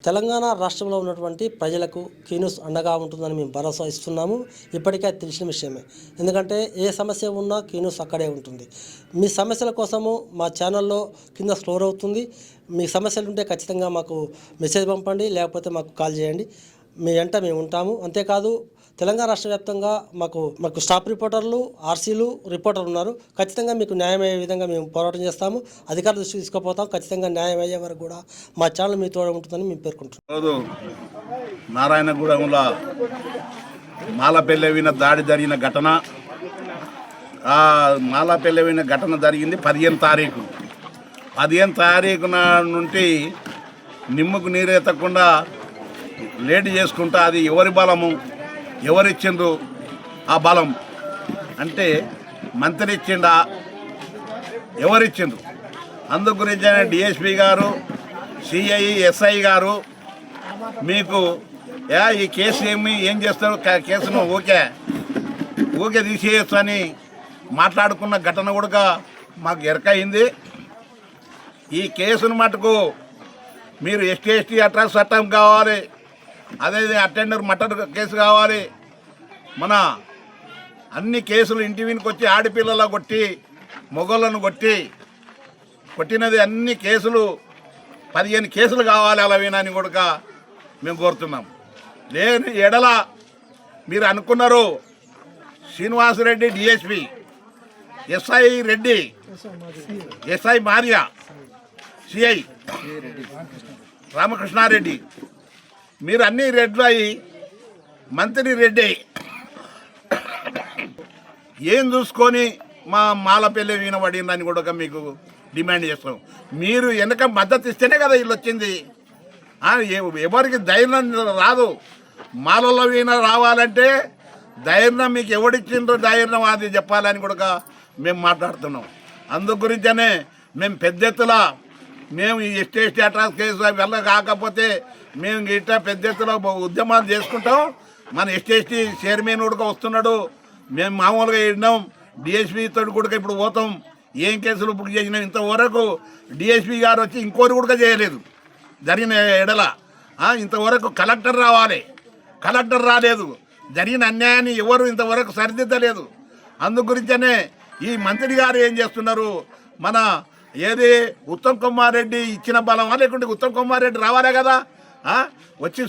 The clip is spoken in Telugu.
తెలంగాణ రాష్ట్రంలో ఉన్నటువంటి ప్రజలకు కీన్యూస్ అండగా ఉంటుందని మేము భరోసా ఇస్తున్నాము. ఇప్పటికే తెలిసిన విషయమే. ఎందుకంటే ఏ సమస్య ఉన్నా కీన్యూస్ అక్కడే ఉంటుంది. మీ సమస్యల కోసము మా ఛానల్లో కింద స్టోర్ అవుతుంది. మీ సమస్యలు ఉంటే ఖచ్చితంగా మాకు మెసేజ్ పంపండి, లేకపోతే మాకు కాల్ చేయండి. మీ వెంట మేము ఉంటాము. అంతేకాదు తెలంగాణ రాష్ట్ర వ్యాప్తంగా మాకు స్టాఫ్ రిపోర్టర్లు, ఆర్సీలు, రిపోర్టర్లు ఉన్నారు. ఖచ్చితంగా మీకు న్యాయం అయ్యే విధంగా మేము పోరాటం చేస్తాము. అధికారుల దృష్టికి తీసుకుపోతాం. ఖచ్చితంగా న్యాయం అయ్యే వరకు కూడా మా ఛానల్ మీ తోడ ఉంటుందని మేము పేర్కొంటున్నాం. నారాయణగూడెంలో మాలపెల్లెవిన దాడి జరిగిన ఘటన, ఆ మాలపెల్లెవిన ఘటన జరిగింది 15 తారీఖు. 15 తారీఖున నుండి నిమ్మకు నీరెత్తకుండా లేట్ చేసుకుంటా అది ఎవరి బలము, ఎవరిచ్చిండ్రు ఆ బలం అంటే మంత్రి ఇచ్చిండా, ఎవరిచ్చిండ్రు? అందు గురించి డిఎస్పీ గారు, సిఐ, ఎస్ఐ గారు మీకు ఈ కేసు ఏం చేస్తారు, కేసును ఊకే తీసేయచ్చు అని మాట్లాడుకున్న ఘటన కూడా మాకు ఎరకయింది. ఈ కేసును మటుకు మీరు ఎస్టీ అట్రాస్ చట్టం కావాలి, అదే అటెండర్ మర్డర్ కేసు కావాలి. మన అన్ని కేసులు ఇంటి వెనుక వచ్చి ఆడపిల్లల కొట్టి, మొగోళ్ళను కొట్టినది అన్ని కేసులు 15 కేసులు కావాలి అలావేనని కూడా మేము కోరుతున్నాం. లేని ఎడల మీరు అనుకున్నారు Srinivasa Reddy DSP, SI Reddy, SI Maria, CI Ramakrishna Reddy, మీరు అన్ని రెడ్లు అయ్యి మంత్రి రెడ్డి ఏం చూసుకొని మా మాలపల్లి వినబడిందని కూడా మీకు డిమాండ్ చేస్తాం. మీరు వెనక మద్దతు ఇస్తేనే కదా వీళ్ళు వచ్చింది. ఎవరికి ధైర్యం రాదు. మాలలో వీణ రావాలంటే ధైర్యం మీకు ఎవడిచ్చిండ్రో ధైర్యం అది చెప్పాలని కూడా మేము మాట్లాడుతున్నాం. అందు గురించనే మేము పెద్ద ఎత్తున మేము ఈ ఎస్టీ అట్రాస్ కేసు వెళ్ళ కాకపోతే మేము ఇట్లా పెద్ద ఎత్తున ఉద్యమాలు చేసుకుంటాం. మన ఎస్టీ చైర్మన్ కూడా వస్తున్నాడు. మేము మామూలుగా విన్నాం. డిఎస్పీ తోటి కూడా ఇప్పుడు పోతాం. ఏం కేసులు బుక్ చేసినాం. ఇంతవరకు డిఎస్పీ గారు వచ్చి ఇంకోటి కూడా చేయలేదు జరిగిన ఎడల. ఇంతవరకు కలెక్టర్ రావాలి, కలెక్టర్ రాలేదు. జరిగిన అన్యాయాన్ని ఎవరు ఇంతవరకు సరిదిద్దలేదు. అందు గురించనే ఈ మంత్రి గారు ఏం చేస్తున్నారు, మన ఏది ఉత్తమ్ కుమార్ రెడ్డి ఇచ్చిన బలమా, లేకుంటే ఉత్తమ్ కుమార్ రెడ్డి రావాలే కదా వచ్చి